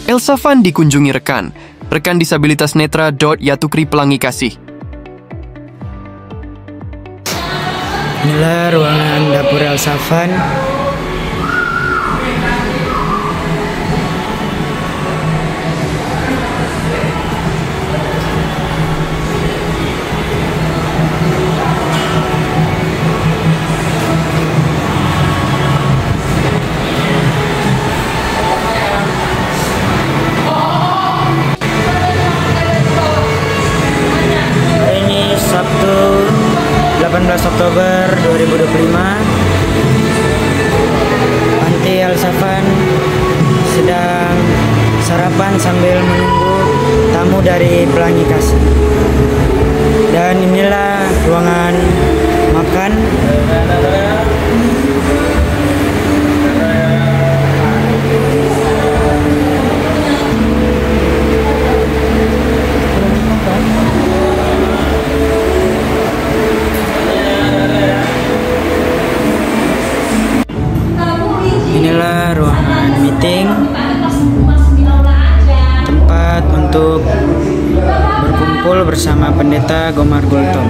Elsa Van dikunjungi rekan disabilitas netra Yatukri Pelangi Kasih. Inilah ruangan dapur Elsa Van. Ini Sabtu 18 Oktober 2025. Panti Elsa Van sedang sarapan sambil menunggu tamu dari Pelangi Kasih. Dan inilah ruangan makan. Inilah ruangan meeting, tempat untuk berkumpul bersama Pendeta Gomar Gultom.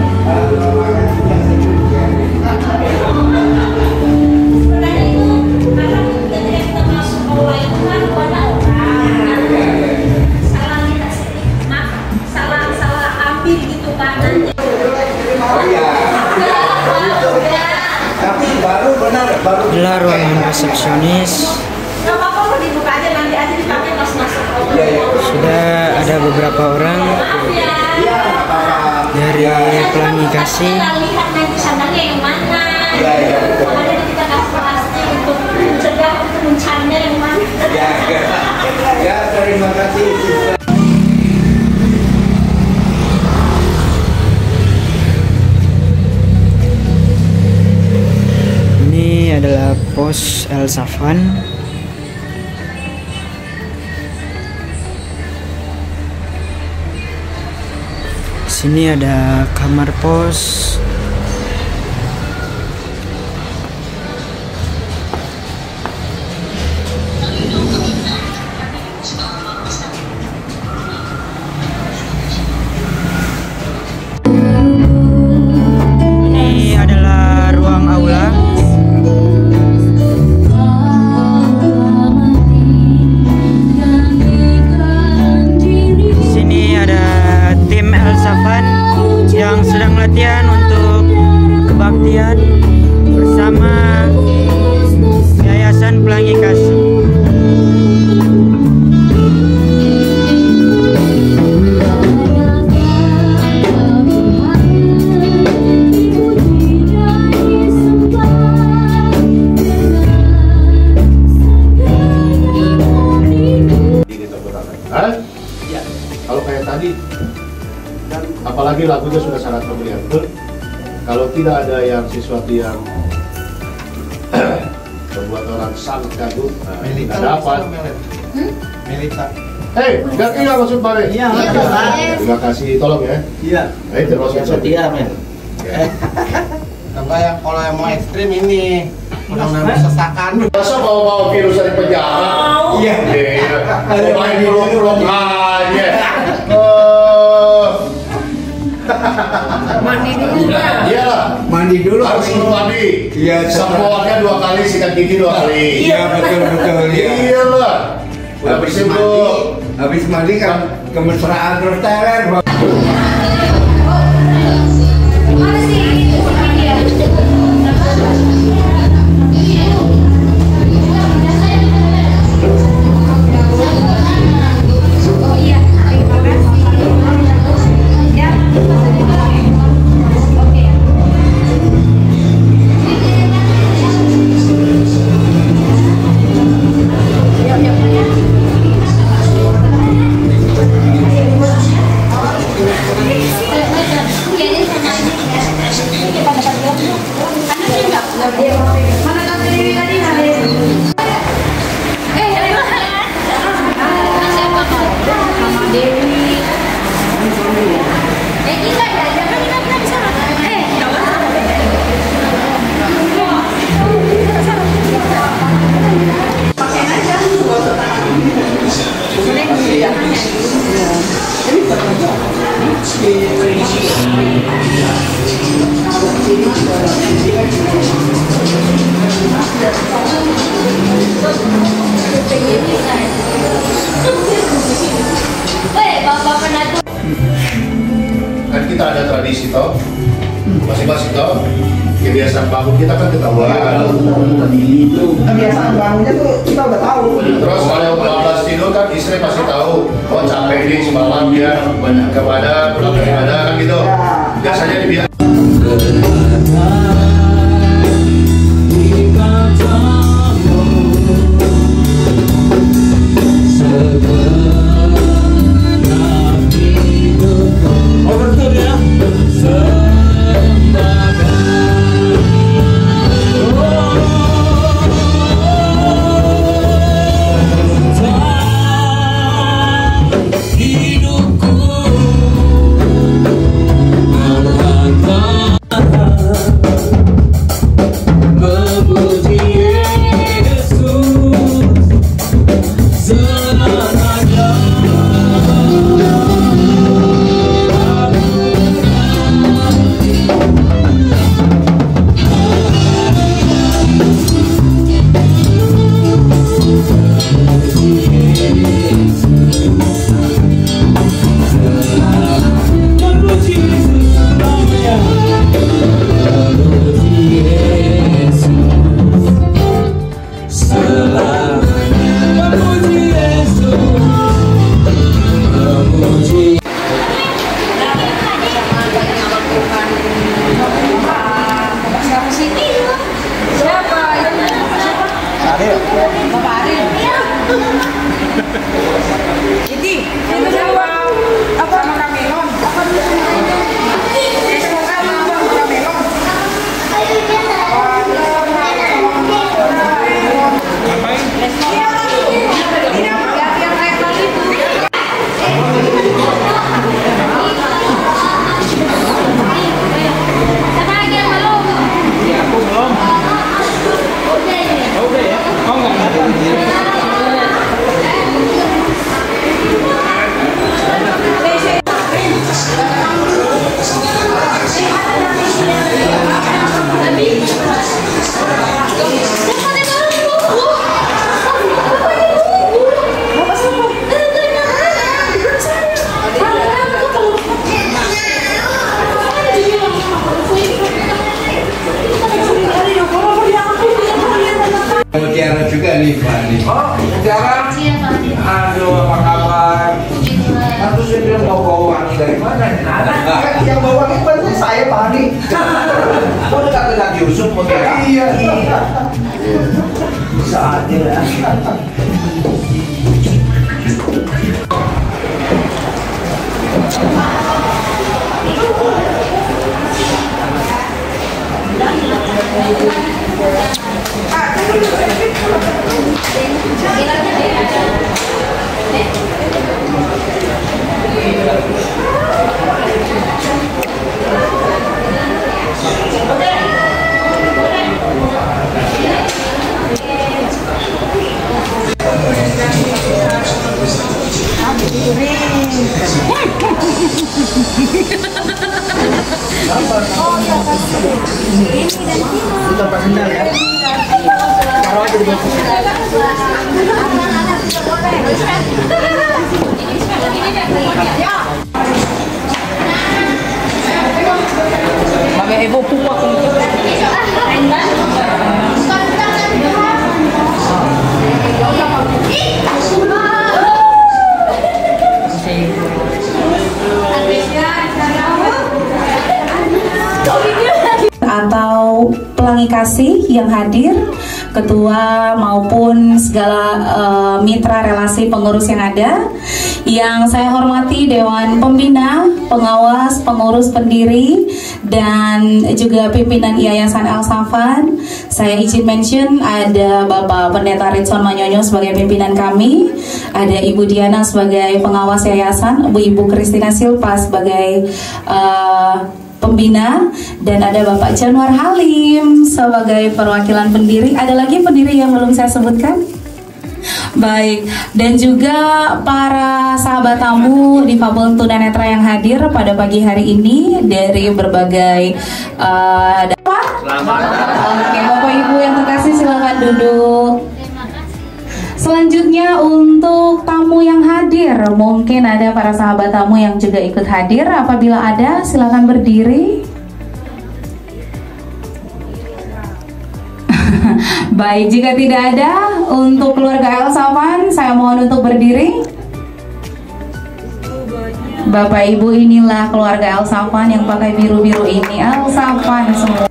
Inilah ruangan resepsionis. Sudah ada beberapa orang dari Pelangi Kasih. Terima kasih. Adalah pos Elsa Van. Sini ada kamar pos. Ini adalah ruang aula. Yang sedang latihan untuk kebaktian bersama Yayasan Pelangi Kasih. Ya. Kalau kayak tadi, dan apalagi lagunya sudah sangat familiar. Kalau tidak ada yang sesuatu yang membuat orang sangat kagum, tidak dapat. Melita. Hei, ngerti nggak maksud Bare? Iya. Terima kasih, tolong ya. Iya. Termasuk Setia, men. Kalau yang mau ekstrim ini, mudah-mudahan sesakan. Masa bawa virus dari penjara? Iya. Mau main peluk-peluk aja. Mandi dulu ya? Iya lah. Mandi dulu. Harus mandi. Iya. Sempoatnya 2 kali, sikat gigi 2 kali. Iya, betul. Iya lah. Habis mandi kan kemesraan terus teler. Kan kita ada tradisi toh, masing-masing toh. Kebiasaan bangun kita kan ketahuan. Kebiasaan bangunnya tuh kita udah tahu. Terus kalau yang 12 tidur kan istri pasti tahu, oh capek nih semalam dia ke badan, pulang ke badan kan gitu. Biasanya dibilang. Mutiara juga nih Pak. Oh, Mutiara. Aduh, apa kabar? Aku saya bilang mau bawa wangi dari mana? Yang bawa wangi pasti saya Pak Adi. Oh, dekat dengan Yusuf Mutiara. Iya. Bisa aja lah. Pakai ibu pupak. Atau pelangi kasih yang hadir, ketua maupun segala mitra relasi pengurus yang ada, yang saya hormati Dewan Pembina, pengawas, pengurus pendiri, dan juga pimpinan Yayasan El Safan. Saya izin mention ada Bapak Pendeta Ritson Manyonyo sebagai pimpinan kami, ada Ibu Diana sebagai pengawas yayasan, Ibu Kristina Silva sebagai pembina, dan ada Bapak Januar Halim sebagai perwakilan pendiri. Ada lagi pendiri yang belum saya sebutkan? Baik, dan juga para sahabat tamu difabel tunanetra yang hadir pada pagi hari ini dari berbagai Oke, Bapak Ibu yang terkasih silakan duduk. Selanjutnya untuk tamu yang hadir, mungkin ada para sahabat tamu yang juga ikut hadir. Apabila ada, silakan berdiri. Baik, jika tidak ada, untuk keluarga Elsafan, saya mohon untuk berdiri. Bapak Ibu, inilah keluarga Elsafan yang pakai biru-biru ini. Elsafan semua.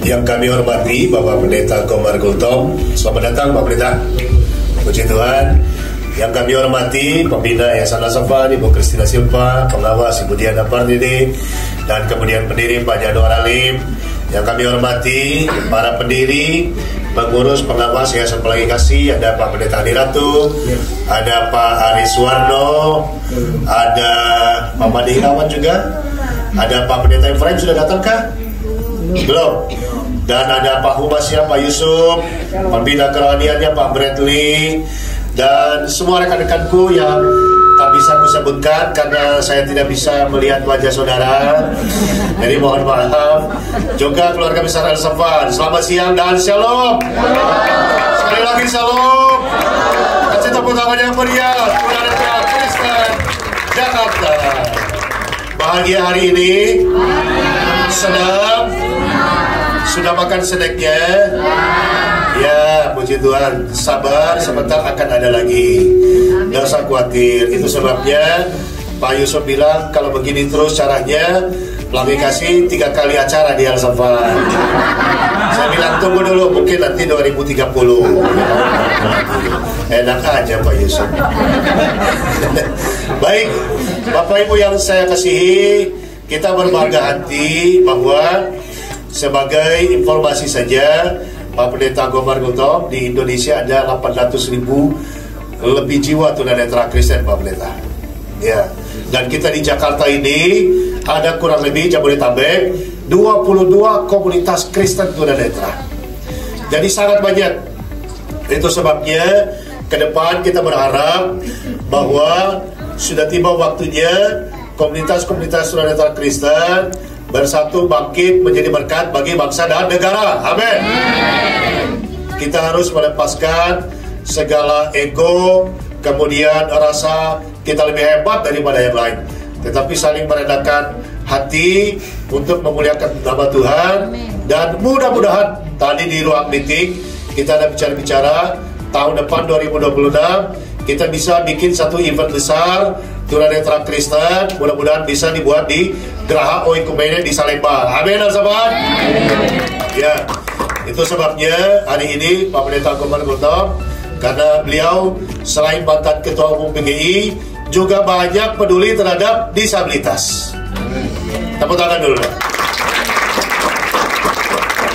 Yang kami hormati Bapak Pendeta Komar Gultom. Selamat datang Pak Pendeta. Puji Tuhan. Yang kami hormati Pembina Yayasan Elsafan Ibu Kristina Silva, Pengawas Ibu Diana Pardede, dan kemudian pendiri Pak Jadwar Alim. Yang kami hormati para pendiri, pengurus, pengawas Yayasan Pelangi Kasih, ada Pak Pendeta Adi Ratu, ada Pak Aris Warno, ada Pak Madi Irawan juga, ada Pak Pendeta Efraim sudah datangkah? Belum. Dan ada Pak Humasnya, Pak Yusuf, Pembina kerohaniannya Pak Bradley, dan semua rekan-rekanku yang tak bisa aku sebutkan karena saya tidak bisa melihat wajah saudara. Jadi mohon maaf. Juga keluarga besar Elsafan, selamat siang dan shalom. Sekali lagi shalom. Kasih tepuk tangan yang meriah. Tunanetra Kristen Jakarta. Bahagia hari ini. Sedap. Sudah makan snacknya? Ya, puji Tuhan. Sabar, sebentar akan ada lagi. Tidak usah khawatir. Itu sebabnya Pak Yusuf bilang kalau begini terus caranya Pelangi Kasih 3 kali acara di Elsafan. Saya bilang tunggu dulu, mungkin nanti 2030. Enak aja Pak Yusuf. Baik, Bapak Ibu yang saya kasihi, kita berbangga hati bahwa sebagai informasi saja, Pak Pendeta Komar Gultom, di Indonesia ada 800.000 lebih jiwa tunanetra Kristen, Pak Pendeta. Ya, dan kita di Jakarta ini ada kurang lebih Jabodetabek 22 komunitas Kristen tunanetra. Jadi sangat banyak. Itu sebabnya ke depan kita berharap bahwa sudah tiba waktunya komunitas-komunitas tunanetra Kristen bersatu bangkit menjadi berkat bagi bangsa dan negara. Amin. Kita harus melepaskan segala ego, kemudian rasa kita lebih hebat daripada yang lain, tetapi saling merendahkan hati untuk memuliakan nama Tuhan. Dan mudah-mudahan tadi di ruang meeting kita ada bicara-bicara tahun depan 2026 kita bisa bikin satu event besar tunanetra Kristen, mudah-mudahan bisa dibuat di Geraha Oikumene di Salemba. Amin, sahabat. Ya, itu sebabnya hari ini Pak Pendeta Komar Gultom, karena beliau selain mantan Ketua Umum PGI juga banyak peduli terhadap disabilitas. Tepuk tangan dulu.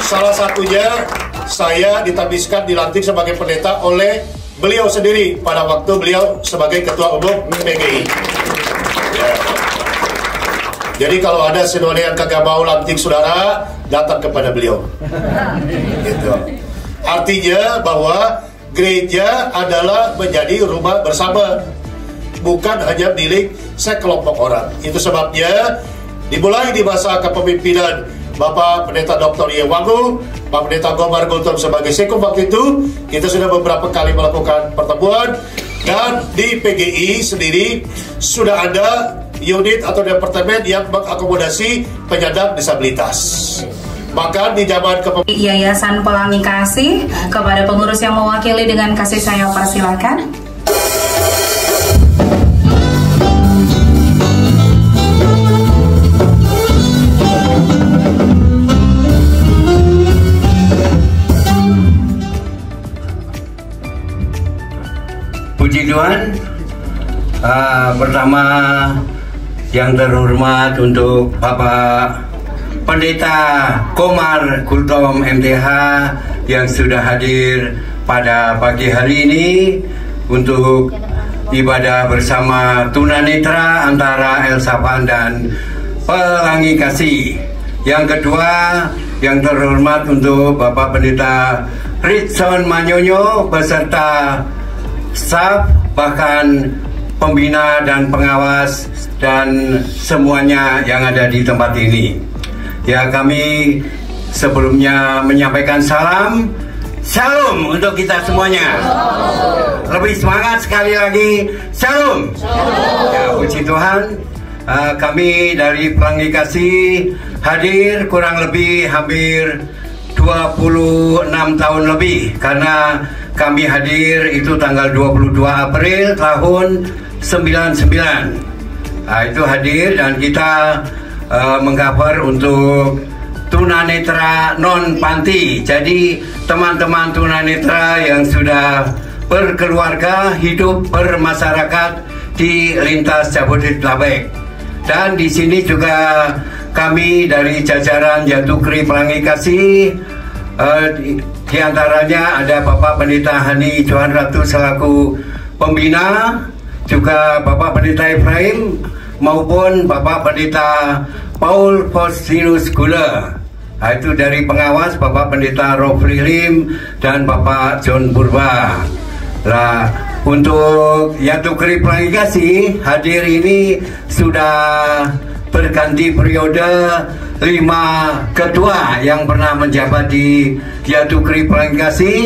Salah satunya saya ditabiskan dilantik sebagai pendeta oleh beliau sendiri pada waktu beliau sebagai Ketua Umum PGI. Ya. Jadi kalau ada saudara yang kagak mau lantik saudara, datang kepada beliau. Gitu. Artinya bahwa gereja adalah menjadi rumah bersama, bukan hanya milik sekelompok orang. Itu sebabnya dimulai di masa kepemimpinan Bapak Pendeta Dr. Yewangu, Pak Pendeta Komar Gultom sebagai sekum waktu itu, kita sudah beberapa kali melakukan pertemuan, dan di PGI sendiri sudah ada unit atau departemen yang mengakomodasi penyandang disabilitas. Bahkan di zaman Yayasan Pelangi Kasih, kepada pengurus yang mewakili dengan kasih saya persilakan. Puji Tuhan. Pertama yang terhormat untuk Bapak Pendeta Komar Gultom MTH yang sudah hadir pada pagi hari ini untuk ibadah bersama tunanetra antara Elsafan dan Pelangi Kasih. Yang kedua yang terhormat untuk Bapak Pendeta Ritson Manyonyo beserta staf, bahkan pembina dan pengawas dan semuanya yang ada di tempat ini. Ya, kami sebelumnya menyampaikan salam untuk kita semuanya. Lebih semangat sekali lagi, shalom. Ya, puji Tuhan, kami dari Pelangi Kasih hadir kurang lebih hampir 26 tahun lebih, karena kami hadir itu tanggal 22 April tahun 99. Itu hadir dan kita mengcover untuk tunanetra non panti. Jadi teman-teman tunanetra yang sudah berkeluarga, hidup bermasyarakat di lintas Jabodetabek. Dan di sini juga kami dari jajaran Yatukri Pelangi Kasih, di antaranya ada Bapak Pendeta Hani Johan Ratu selaku pembina, juga Bapak Pendeta Ibrahim maupun Bapak Pendeta Paul Faustinus Gula. Itu dari pengawas Bapak Pendeta Rofli Lim dan Bapak John Purba. Nah, untuk Yatukri Pelangi Kasih hadir ini sudah berganti periode 5 ketua yang pernah menjabat di Yatukri Pelangi Kasih.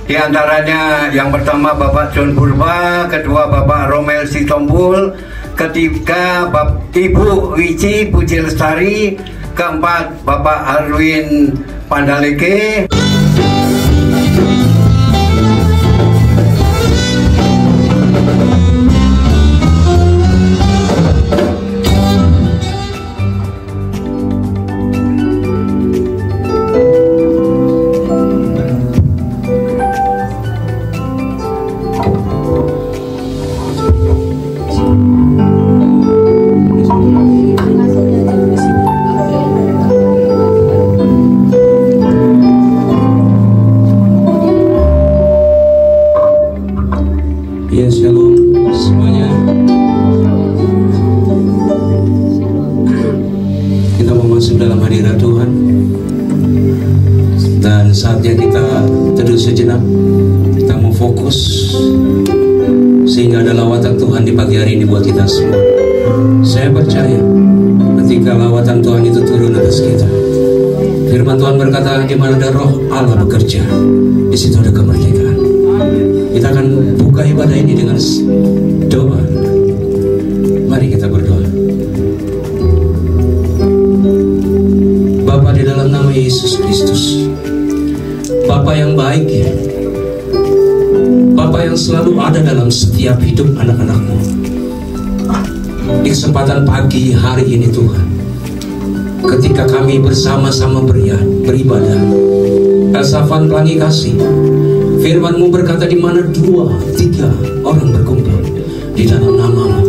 Di antaranya yang pertama Bapak John Purba, kedua Bapak Romel Sitompul, ketiga Ibu Wici Puji Lestari, keempat Bapak Arwin Pandaleke. Saatnya kita teduh sejenak, kita mau fokus sehingga ada lawatan Tuhan di pagi hari ini buat kita semua. Saya percaya ketika lawatan Tuhan itu turun atas kita, firman Tuhan berkata di mana ada roh Allah bekerja, di situ ada kemerdekaan. Kita akan buka ibadah ini dengan doa. Mari kita berdoa. Bapa, di dalam nama Yesus Kristus, Bapa yang baik, Bapa yang selalu ada dalam setiap hidup anak-anak-Mu. Di kesempatan pagi hari ini Tuhan, ketika kami bersama-sama beribadah, Elsafan Pelangi Kasih, firman-Mu berkata di mana 2-3 orang berkumpul di dalam nama-Mu,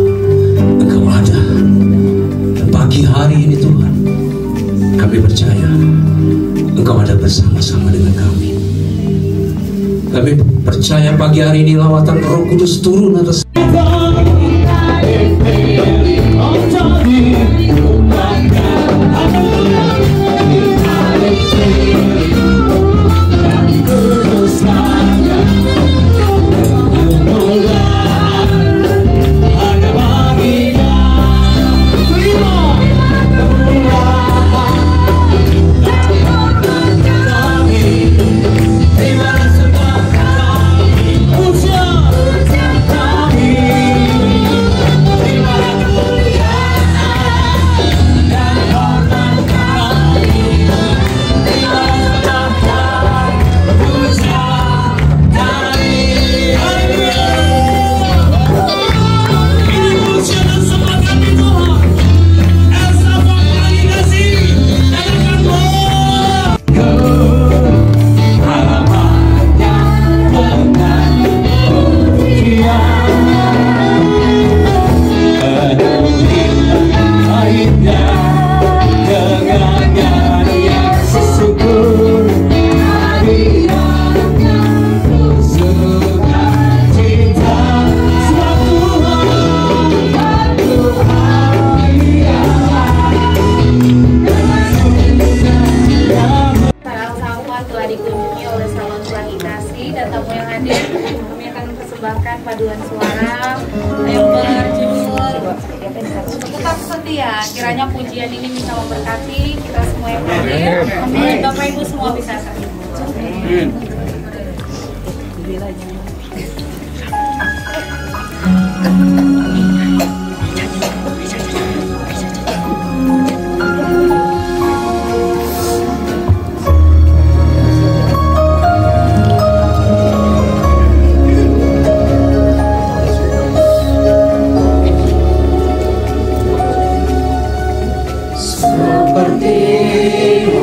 Engkau ada. Dan pagi hari ini Tuhan, kami percaya Engkau ada bersama-sama dengan kami. Kami percaya pagi hari ini lawatan Roh Kudus turun atas telah dikunjungi oleh Salon Pelangi Kasih dan tamu yang hadir. Kami akan mempersembahkan paduan suara yang berjudul Untuk Tetap Setia. Kiranya pujian ini bisa memberkati kita semua yang hadir. Amin. Bapak Ibu semua bisa hadir.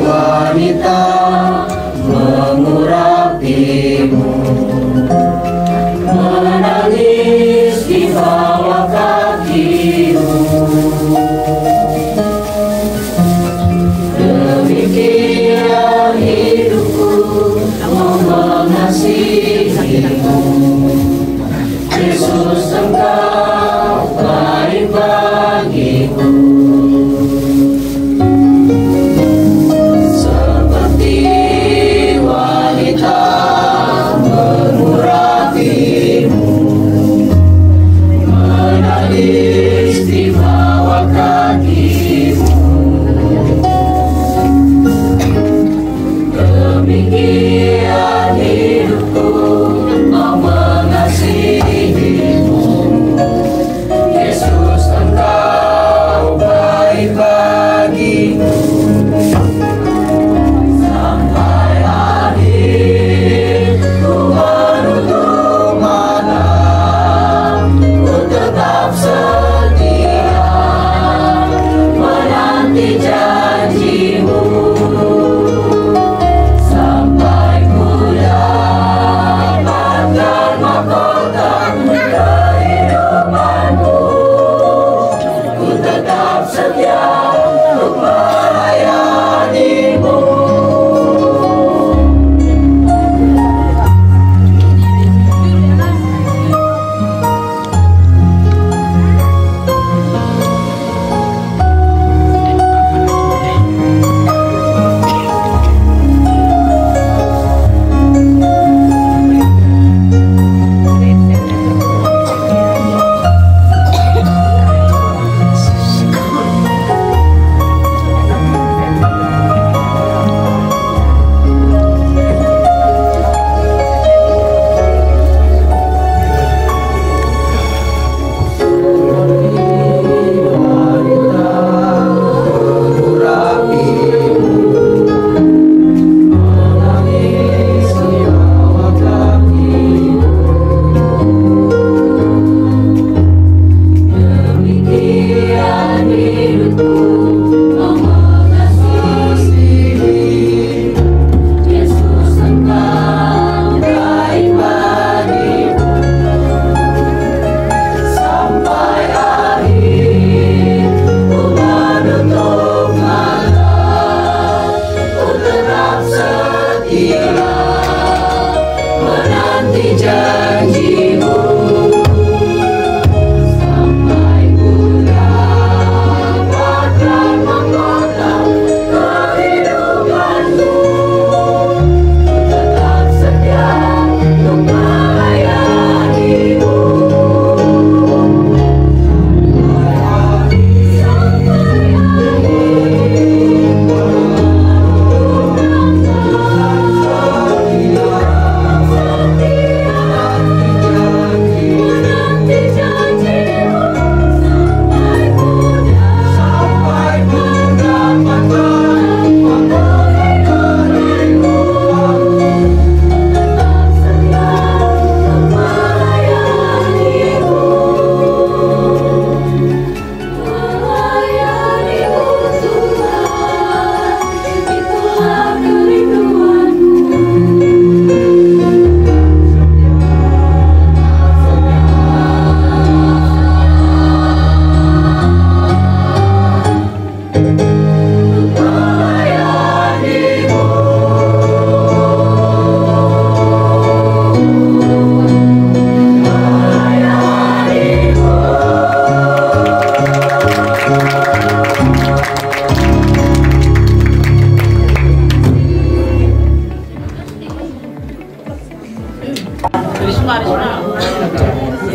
Wanita mengurapimu, menangis di bawah kakimu. Demikian hidupku mengasihimu, Yesus Engkau baik bagiku.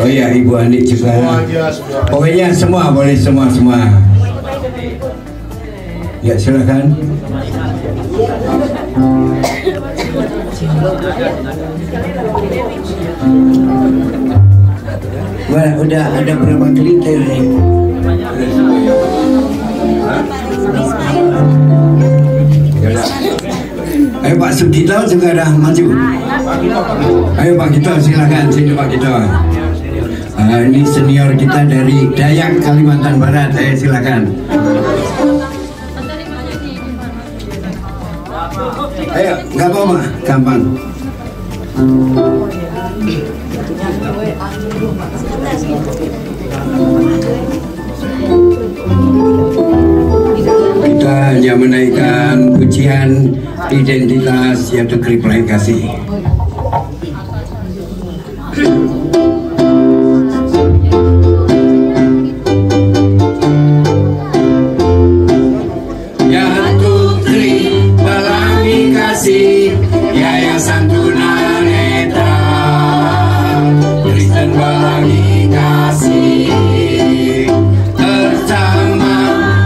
Oh iya, Ibu Ani juga. Pokoknya semua boleh, semua. Ya, silakan. Wah, udah ada berapa liter nih? Ayo Pak Sugito juga dah maju. Ayo Pak Gito, silakan sini Pak Gito. Ini senior kita dari Dayak Kalimantan Barat. Ayo silakan. Ayo, nggak apa-apa, gampang. Kita hanya menaikkan pujian identitas Yatukri Pelangi Kasih. Yatukri Pelangi Kasih, Yayasan Tunanetra, Kristen Pelangi Kasih, bersama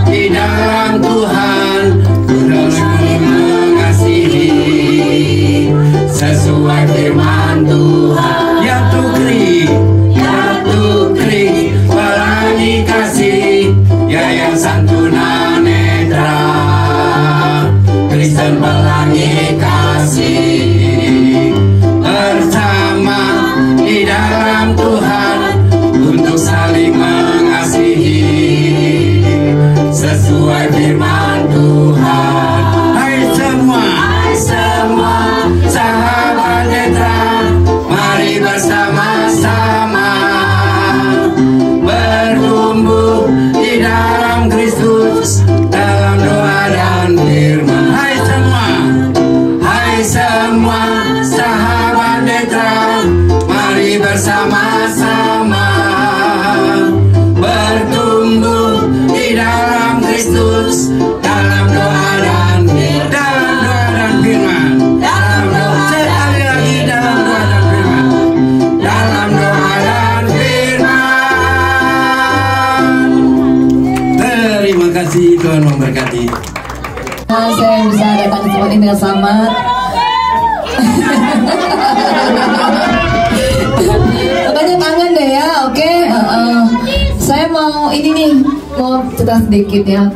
di dalam Tuhan, saling mengasihi sesuai firman Tuhan. Yatukri Pelangi Kasih, Yayasan Tunanetra, Kristen Pelangi Kasih, bersama di dalam Tuhan untuk saling mengasihi sesuai firman Tuhan. Hai semua sahabat Netra, mari bersama-sama bertumbuh di dalam Kristus dalam doa dan firman. Hai semua sahabat Netra, mari bersama-sama bertumbuh di dalam Kristus dalam doa dan firman. Sekali lagi dalam doa dan firman. Dalam doa dan firman. Terima kasih, Tuhan memberkati. Saya bisa datang ke tempat ini dengan selamat. Pokoknya kangen deh ya, oke. Saya mau ini nih, mau cerita sedikit ya.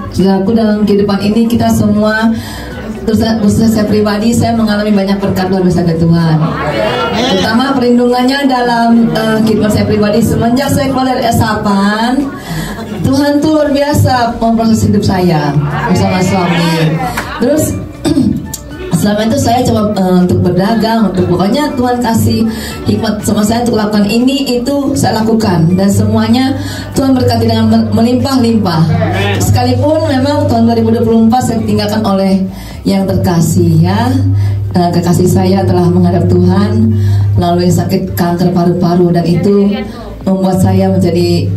Aku dalam kehidupan ini kita semua, terus saya pribadi, saya mengalami banyak berkat luar biasa dari Tuhan. Terutama perlindungannya dalam kehidupan saya pribadi. Semenjak saya keluar dari S8, Tuhan tuh luar biasa memproses hidup saya bersama suami. Terus selama itu saya coba untuk berdagang, untuk pokoknya Tuhan kasih hikmat sama saya untuk lakukan ini, itu saya lakukan, dan semuanya Tuhan berkati dengan melimpah-limpah. Sekalipun memang tahun 2024 saya ditinggalkan oleh yang terkasih ya. Kekasih saya telah menghadap Tuhan melalui sakit kanker paru-paru, dan itu membuat saya menjadi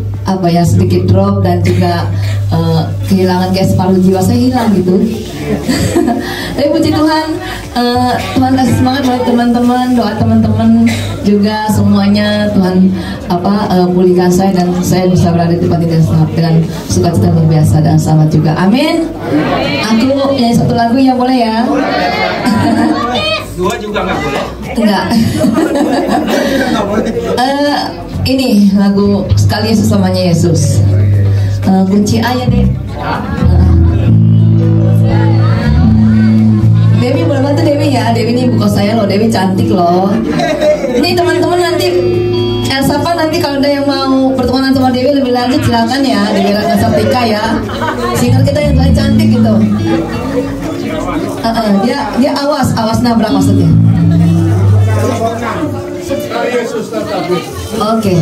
sedikit drop, dan juga kehilangan kayak separuh jiwa saya hilang gitu. Tapi puji Tuhan, Tuhan kasih semangat buat teman-teman, doa teman-teman juga semuanya Tuhan pulihkan saya, dan saya bisa berada di tempat ini dengan sukacita luar biasa dan selamat juga. Amin. Aku nyanyi satu lagu ya, boleh ya? Dua juga nggak boleh. Enggak. Ini lagu Sekali Yesus Samanya Yesus. Kunci ayat deh. Dewi boleh bantu Dewi ya. Dewi ini buku saya loh. Dewi cantik loh. Ini teman-teman nanti Elsapa nanti kalau ada yang mau pertemuan sama Dewi lebih lanjut silakan ya. Dewi Ratna Sartika ya. Singer kita yang paling cantik gitu. Dia awas nabrak maksudnya. Oke.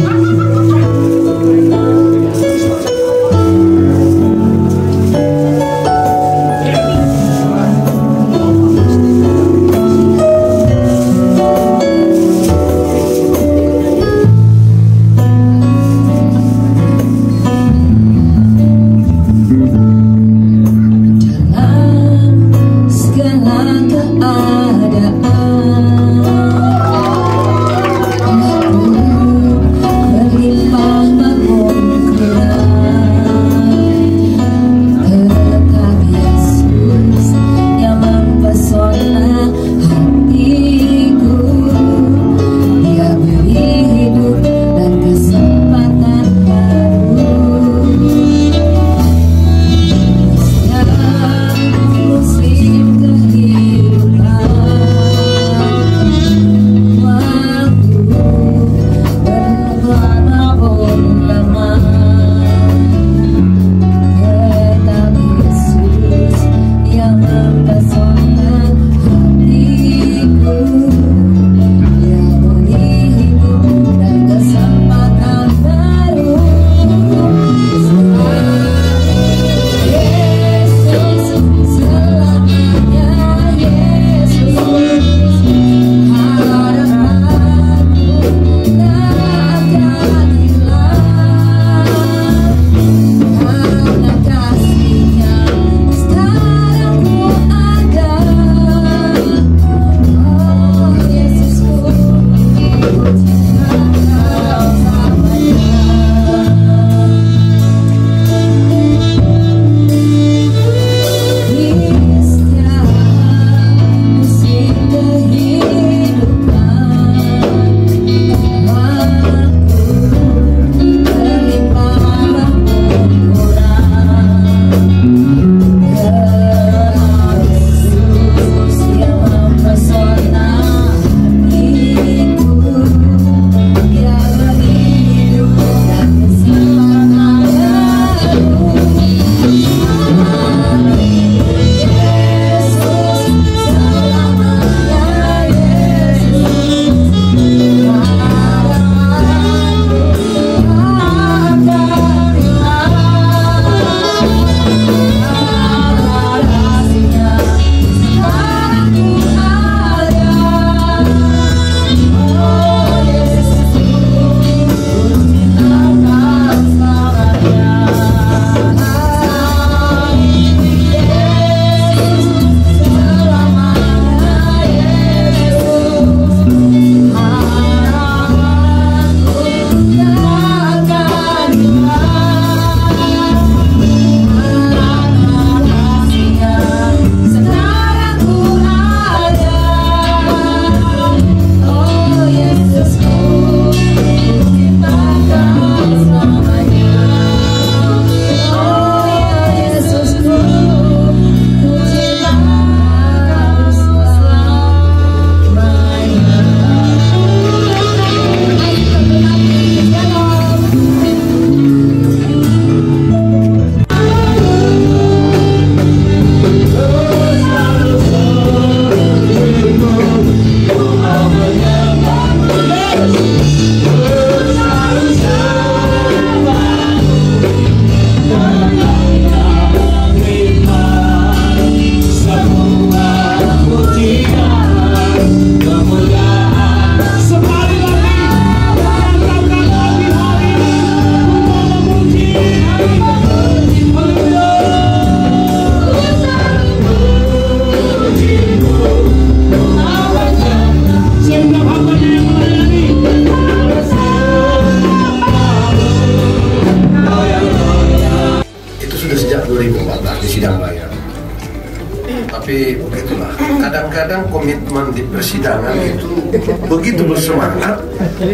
Keadaan kadang komitmen di persidangan itu begitu bersemangat,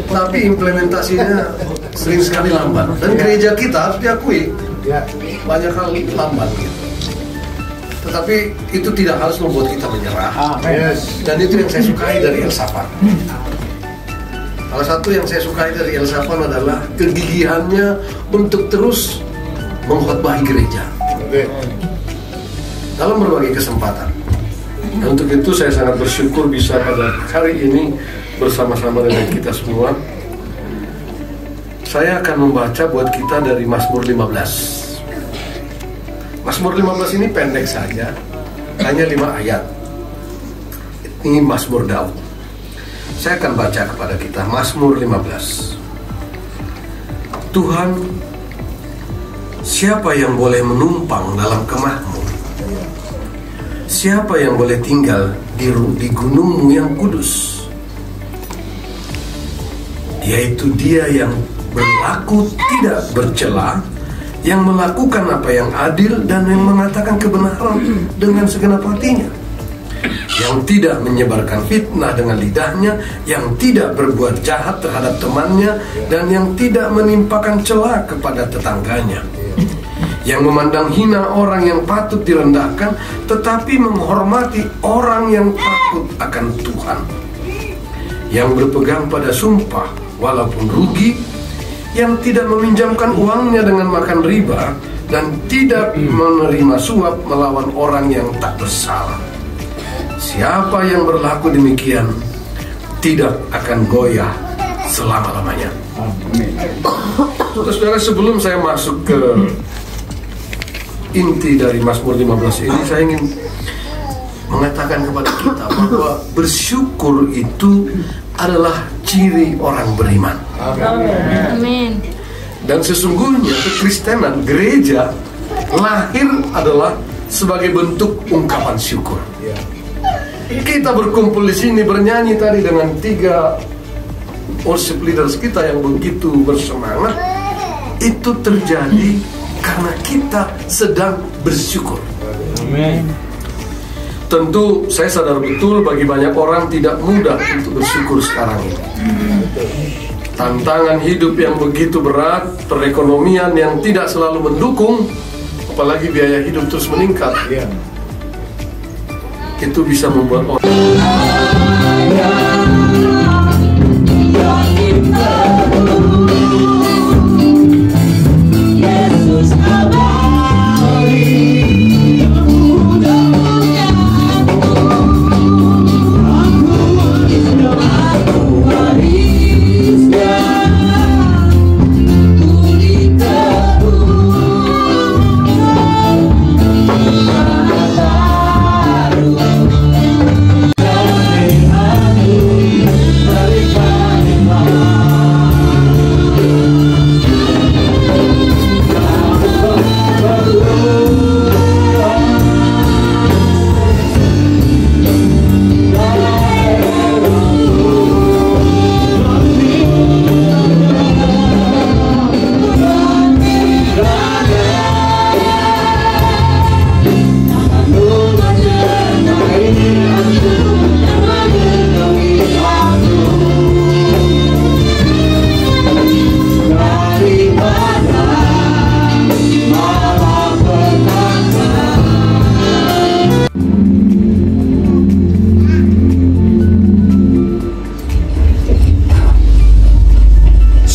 tapi implementasinya sering sekali lambat. Dan gereja kita harus diakui banyak hal lambat gitu. Tetapi itu tidak harus membuat kita menyerah. Dan itu yang saya sukai dari El Safan. Salah satu yang saya sukai dari El Safan adalah kegigihannya untuk terus mengkhotbahi gereja dalam berbagai kesempatan. Dan untuk itu saya sangat bersyukur bisa pada hari ini bersama-sama dengan kita semua. Saya akan membaca buat kita dari Mazmur 15. Mazmur 15 ini pendek saja, hanya 5 ayat. Ini Mazmur Daud. Saya akan baca kepada kita Mazmur 15. Tuhan, siapa yang boleh menumpang dalam kemah-Mu? Siapa yang boleh tinggal di gunung-Mu yang kudus? Yaitu Dia yang berlaku tidak bercela, yang melakukan apa yang adil dan yang mengatakan kebenaran dengan segenap hatinya, yang tidak menyebarkan fitnah dengan lidahnya, yang tidak berbuat jahat terhadap temannya, dan yang tidak menimpakan cela kepada tetangganya, yang memandang hina orang yang patut direndahkan, tetapi menghormati orang yang takut akan Tuhan, yang berpegang pada sumpah walaupun rugi, yang tidak meminjamkan uangnya dengan makan riba, dan tidak menerima suap melawan orang yang tak bersalah. Siapa yang berlaku demikian tidak akan goyah selama-lamanya. Saudara, sebelum saya masuk ke inti dari Mazmur 15 ini, saya ingin mengatakan kepada kita bahwa bersyukur itu adalah ciri orang beriman. Amin. Dan sesungguhnya kekristenan, gereja lahir adalah sebagai bentuk ungkapan syukur. Kita berkumpul di sini bernyanyi tadi dengan 3 worship leaders kita yang begitu bersemangat. Itu terjadi karena kita sedang bersyukur. Amin. Tentu saya sadar betul bagi banyak orang tidak mudah untuk bersyukur sekarang ini. Tantangan hidup yang begitu berat, perekonomian yang tidak selalu mendukung, apalagi biaya hidup terus meningkat. Itu bisa membuat orang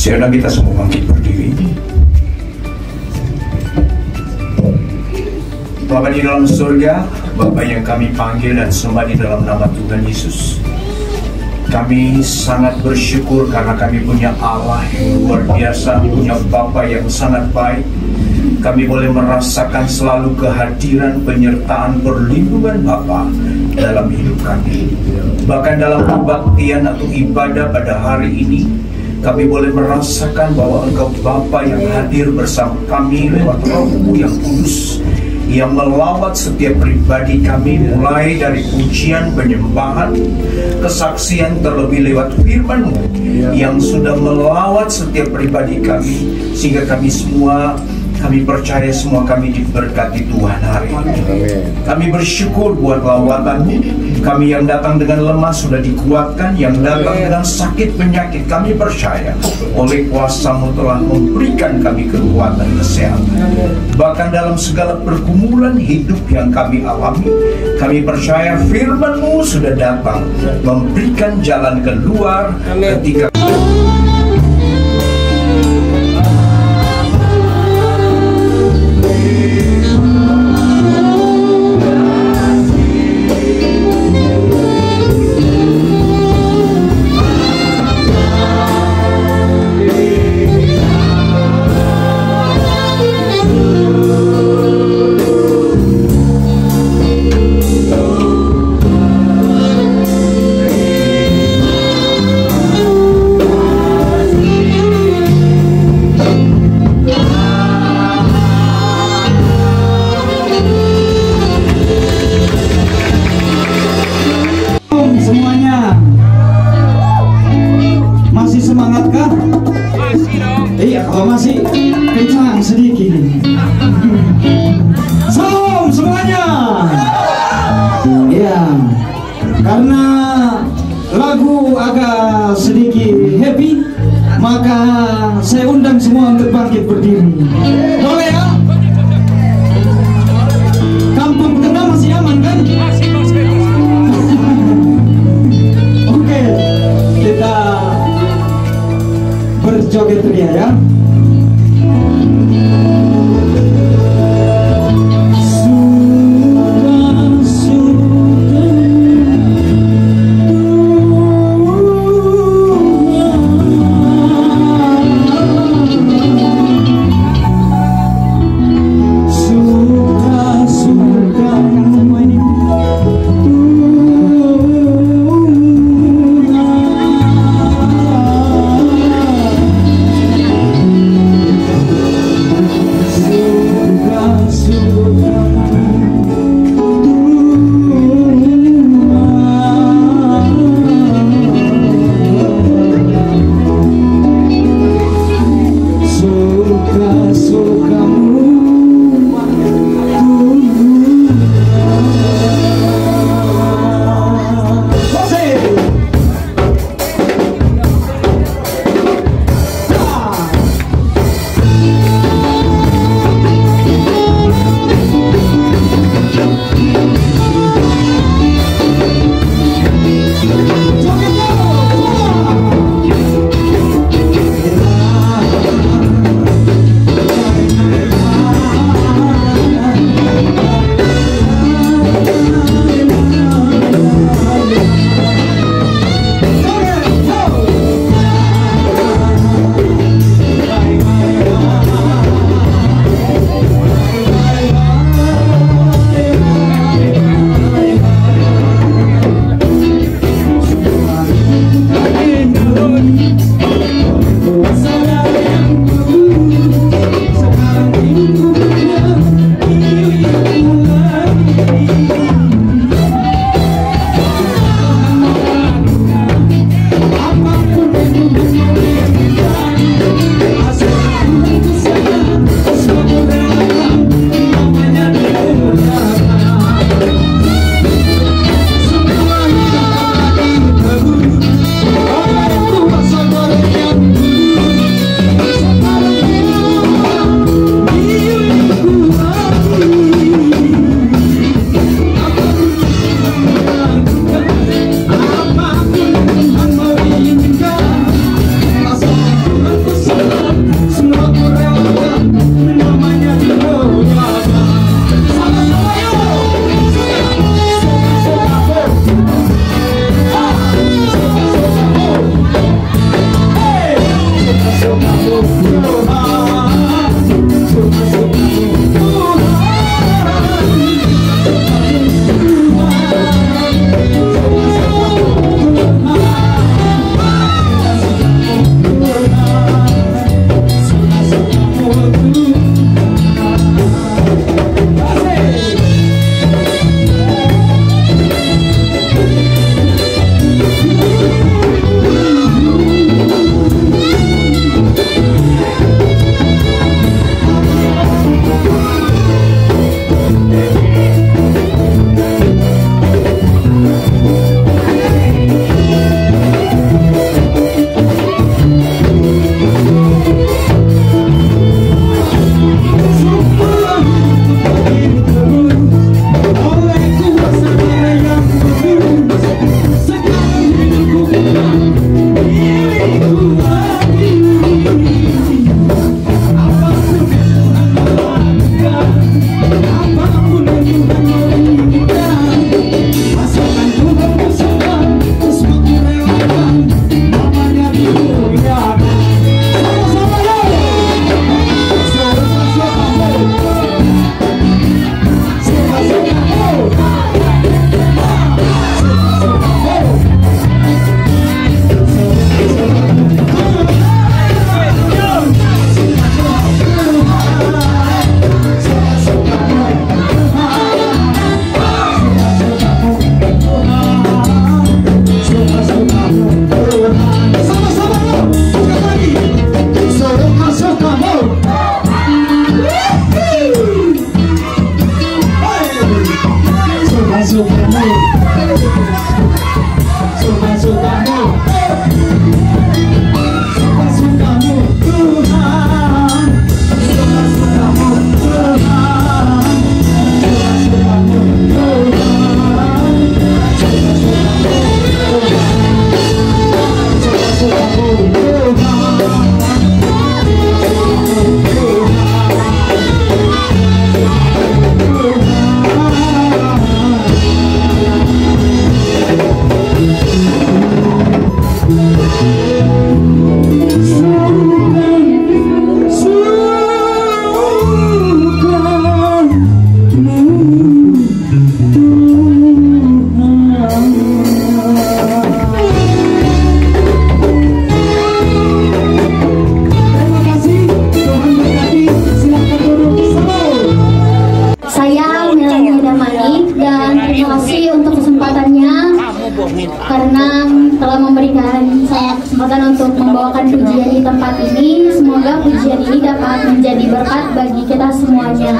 Silakan kita semua bangkit berdiri. Bapa di dalam surga, Bapa yang kami panggil dan sembah di dalam nama Tuhan Yesus, kami sangat bersyukur karena kami punya Allah yang luar biasa, punya Bapa yang sangat baik. Kami boleh merasakan selalu kehadiran, penyertaan, perlindungan Bapa dalam hidup kami. Bahkan dalam kebaktian atau ibadah pada hari ini, kami boleh merasakan bahwa Engkau Bapa yang hadir bersama kami lewat Roh-Mu yang kudus, yang melawat setiap pribadi kami, mulai dari pujian, penyembahan, kesaksian, terlebih lewat firman-Mu yang sudah melawat setiap pribadi kami, sehingga kami semua kami percaya semua kami diberkati Tuhan hari ini. Kami bersyukur buat lawatan-Mu. Kami yang datang dengan lemah sudah dikuatkan, yang datang dengan sakit penyakit kami percaya oleh kuasa-Mu telah memberikan kami kekuatan kesehatan. Bahkan dalam segala pergumulan hidup yang kami alami, kami percaya firman-Mu sudah datang memberikan jalan keluar ketika semuanya. Masih semangat kah? Masih dong. Iya, kalau masih kencang sedikit. Salam semuanya. Iya, karena lagu agak sedikit happy, maka saya undang semua untuk bangkit berdiri. Boleh ya? Kampung Tengah masih aman kan? Masih. Oke, kita berjoget ria ya. karena telah memberikan saya kesempatan untuk membawakan pujian di tempat ini. Semoga pujian ini dapat menjadi berkat bagi kita semuanya.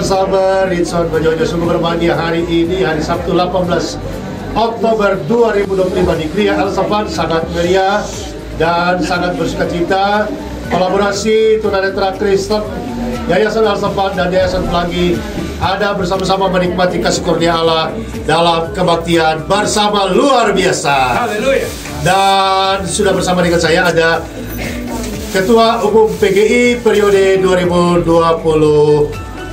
bersama Ritson Bejojo sungguh berbahagia hari ini, hari Sabtu 18 Oktober 2025 di Kriya El Safan, sangat meriah dan sangat bersukacita. Kolaborasi tunanetra Kristen, Yayasan El Safan dan Yayasan Pelangi ada bersama-sama menikmati kasih kurnia Allah dalam kebaktian bersama luar biasa. Haleluya. Dan sudah bersama dengan saya ada Ketua Umum PGI periode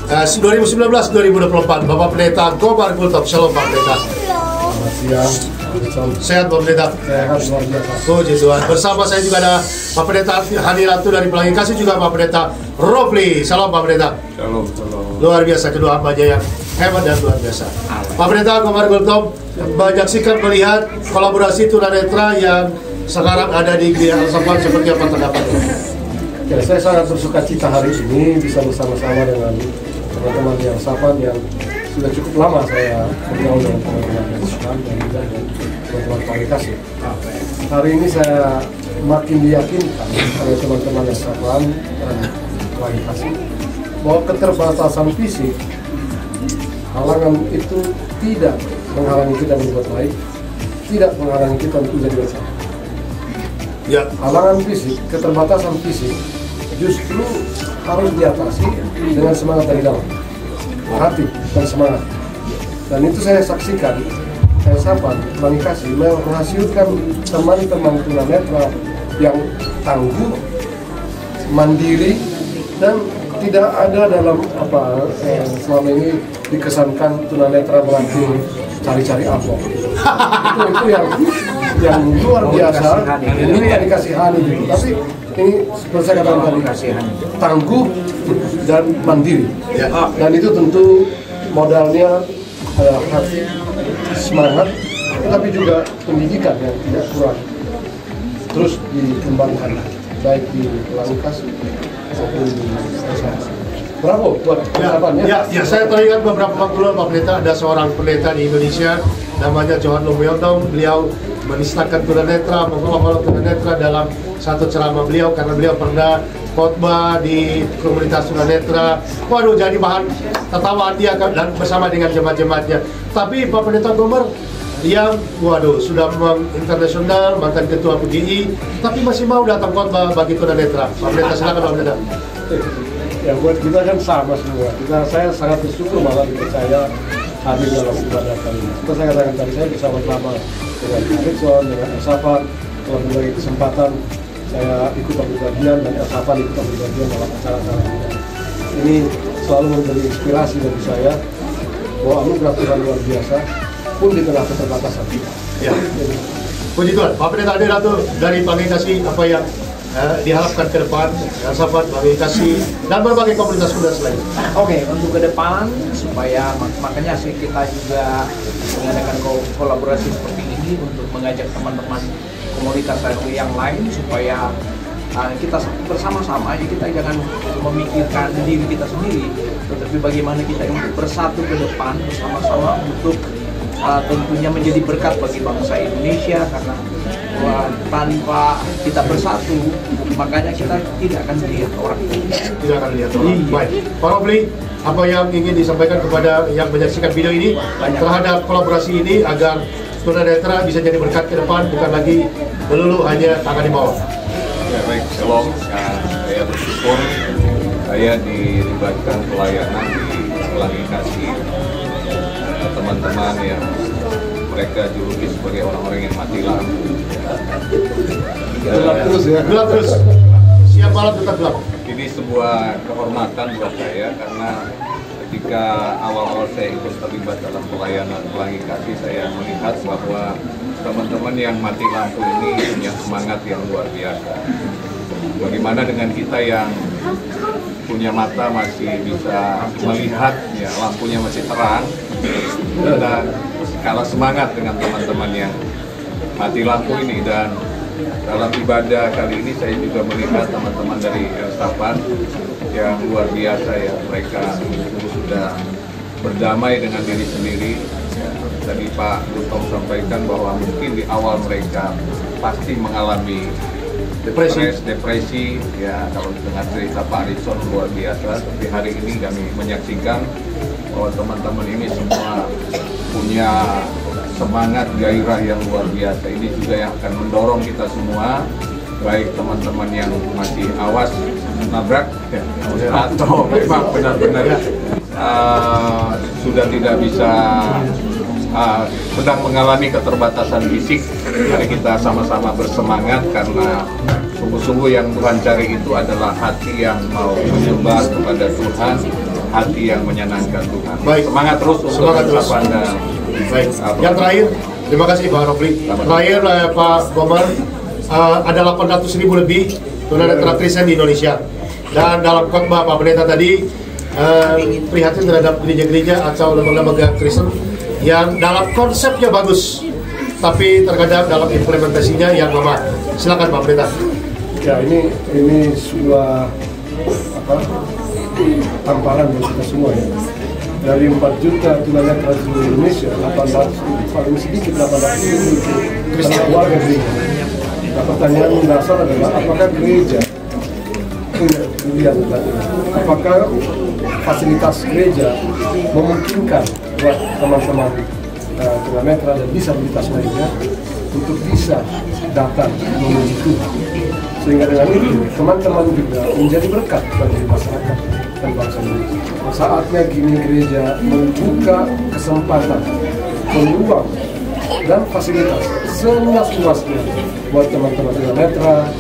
2019-2024 Bapak Pendeta Gomar Gultom. Shalom Pak Pendeta. Selamat siang. Sehat Pak Pendeta? Sehat luar biasa. Puji Tuhan. Bersama saya juga ada Pak Pendeta Hadiratu dari Pelangi Kasih, juga Pak Pendeta Robli. Salam Pak Pendeta. Shalom. Luar biasa, kedua hambanya yang hebat dan luar biasa. Pak Pendeta Komar Gultom, menyaksikan melihat kolaborasi tunanetra yang sekarang ada di Gereja Al-Safan, seperti apa tanggapannya? Ya, saya sangat bersuka cita hari ini bisa bersama-sama dengan teman-teman yang Al-Safan yang sudah cukup lama saya bergaul dengan teman-teman yang Al-Safan dan juga dengan teman-teman Pelangi Kasih. Hari ini saya makin diyakinkan oleh teman-teman yang Al-Safan dan Pelangi Kasih bahwa keterbatasan fisik, halangan itu tidak menghalangi kita berbuat baik, tidak menghalangi kita untuk jadi bersama. Ya. Halangan fisik, keterbatasan fisik justru harus diatasi dengan semangat dari dalam, hati dan semangat. Dan itu saya saksikan, saya sapa Pelangi Kasih menghasilkan teman-teman tunanetra yang tangguh, mandiri, dan tidak ada dalam apa selama ini dikesankan tunanetra berarti cari-cari amplop. itu yang luar biasa. Ini dikasihani gitu. Tapi ini seperti saya katakan tadi, tangguh dan mandiri. Dan itu tentu modalnya hati, semangat, tetapi juga pendidikan yang tidak kurang terus dikembangkan baik di Pelangi Kasih maupun di Al-Safan. Bravo buat persiapannya. Ya, saya teringat beberapa waktu lalu Pak Pendeta, ada seorang pendeta di Indonesia namanya Johan Lumiontong. Beliau menistakan tunanetra, mengolok-olok tunanetra dalam satu ceramah beliau karena beliau pernah khotbah di komunitas tunanetra. Waduh, jadi bahan tertawaan dia dan bersama dengan jemaat-jemaatnya. Tapi Pak Pendeta Gomer yang waduh sudah internasional, mantan ketua PGI, tapi masih mau datang khotbah bagi tunanetra. Pak Pendeta, silakan Pak Pendeta. Ya, buat kita kan sama semua. Saya sangat bersyukur malah dipercaya hadir dalam ibadah kali ini. Seperti saya katakan tadi, saya bersama-sama dengan Harrison, dengan Al-Safan, telah memberi kesempatan saya ikut ambil bagian dan Al-Safan ikut ambil bagian dalam acara-acara ini. Ini selalu menjadi inspirasi bagi saya bahwa anugerah Tuhan luar biasa pun di tengah keterbatasan kita. Ya. Puji Tuhan. Pak Pendeta Hadiratu dari Pelangi Kasih, apa yang diharapkan ke depan, Al-Safan, Pelangi Kasih, dan berbagai komunitas selain. Oke, untuk ke depan supaya makanya sih kita juga mengadakan kolaborasi seperti ini untuk mengajak teman-teman komunitas yang lain supaya kita bersama-sama, ya kita jangan memikirkan diri kita sendiri, tetapi bagaimana kita untuk bersatu ke depan bersama-sama untuk tentunya menjadi berkat bagi bangsa Indonesia, karena tanpa kita bersatu makanya kita tidak akan dilihat orang. Tidak akan dilihat orang. Baik, Pak Robli, apa yang ingin disampaikan kepada yang menyaksikan video ini terhadap kolaborasi ini agar tunanetra bisa jadi berkat ke depan, bukan lagi melulu hanya tangan di bawah? Ya, baik, shalom. Saya bersyukur saya dilibatkan pelayanan di Pelangi Kasih. Teman-teman yang mereka juluki sebagai orang-orang yang mati lampu. Gelap terus ya? Gelap terus. Siap malam tetap gelap. Ini sebuah kehormatan buat saya karena ketika awal-awal saya ikut terlibat dalam pelayanan Pelangi Kasih, saya melihat bahwa teman-teman yang mati lampu ini punya semangat yang luar biasa. Bagaimana dengan kita yang punya mata masih bisa melihat, ya lampunya masih terang, kita kalah semangat dengan teman-teman yang mati lampu ini. Dan dalam ibadah kali ini saya juga melihat teman-teman dari Al-Safan yang luar biasa, ya mereka sudah berdamai dengan diri sendiri. Ya, tadi Pak Gultom sampaikan bahwa mungkin di awal mereka pasti mengalami depresi, ya kalau dengan cerita Pak Harrison luar biasa. Tapi hari ini kami menyaksikan bahwa teman-teman ini semua punya semangat gairah yang luar biasa. Ini juga yang akan mendorong kita semua, baik teman-teman yang masih awas nabrak ya, atau memang benar-benar sudah tidak bisa sedang mengalami keterbatasan fisik. Mari kita sama-sama bersemangat, karena sungguh-sungguh yang Tuhan cari itu adalah hati yang mau menyembah kepada Tuhan, hati yang menyenangkan Tuhan. Baik. Semangat terus untuk semangat terus. Anda. Baik. Yang terakhir, Terima kasih Pak Rofli. Terakhir Pak Gomar, ada 800.000 lebih tunanetra Kristen di Indonesia. Dan dalam khotbah Pak Pendeta tadi prihatin terhadap gereja-gereja atau lembaga-lembaga Kristen yang dalam konsepnya bagus, tapi terkadang dalam implementasinya yang lemah. Silakan Pak Pendeta. Ya, ini sebuah tamparan buat kita semua ya. Dari 4 juta tunanetra di Indonesia, 800 paling sedikit 800 Kristen warga gereja. Nah, pertanyaan dasar adalah apakah gereja apakah fasilitas gereja memungkinkan buat teman-teman tunanetra dan disabilitas lainnya untuk bisa datang memuji Tuhan, sehingga dengan itu teman-teman juga menjadi berkat bagi masyarakat dan bangsa Indonesia. Saatnya kini gereja membuka kesempatan, peluang dan fasilitas seluas-luasnya buat teman-teman tunanetra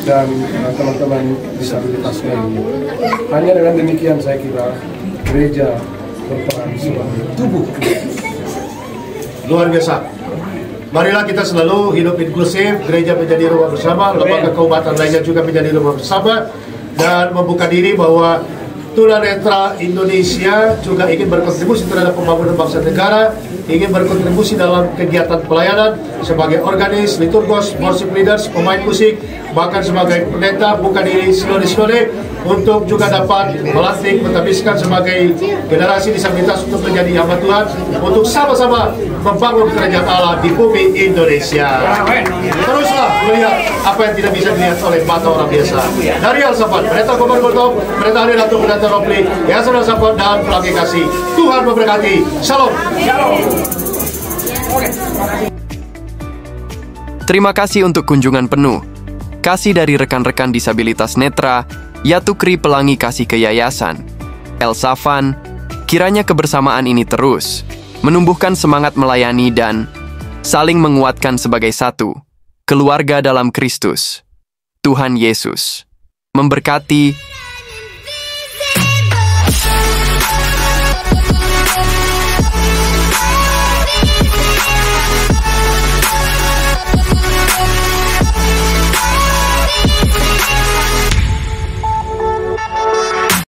dan teman-teman disabilitas lainnya. Hanya dengan demikian saya kira gereja berperan sebagai tubuh Kristus. Luar biasa. Marilah kita selalu hidup inklusif, gereja menjadi rumah bersama, lembaga keubatan lainnya juga menjadi rumah bersama, dan membuka diri bahwa tunanetra Indonesia juga ingin berkontribusi terhadap pembangunan bangsa negara, ingin berkontribusi dalam kegiatan pelayanan sebagai organis, liturgos, worship leaders, pemain musik, bahkan sebagai pendeta, buka diri sinode-sinode untuk juga dapat melatih, mentabiskan sebagai generasi disabilitas untuk menjadi hamba Tuhan, untuk sama-sama membangun kerajaan Allah di bumi Indonesia. Teruslah melihat apa yang tidak bisa dilihat oleh mata orang biasa. Dari Al-Safat, Pendeta Gomar Gultom, Pendeta Hari Ratu, Pendeta Rofli, Yayasan Al-Safat dan Pelangi Kasih. Tuhan memberkati. Shalom. Terima kasih untuk kunjungan penuh. Kasih dari rekan-rekan disabilitas netra, Yatukri Pelangi Kasih ke Yayasan El-Safan, kiranya kebersamaan ini terus menumbuhkan semangat melayani dan saling menguatkan sebagai satu keluarga dalam Kristus. Tuhan Yesus memberkati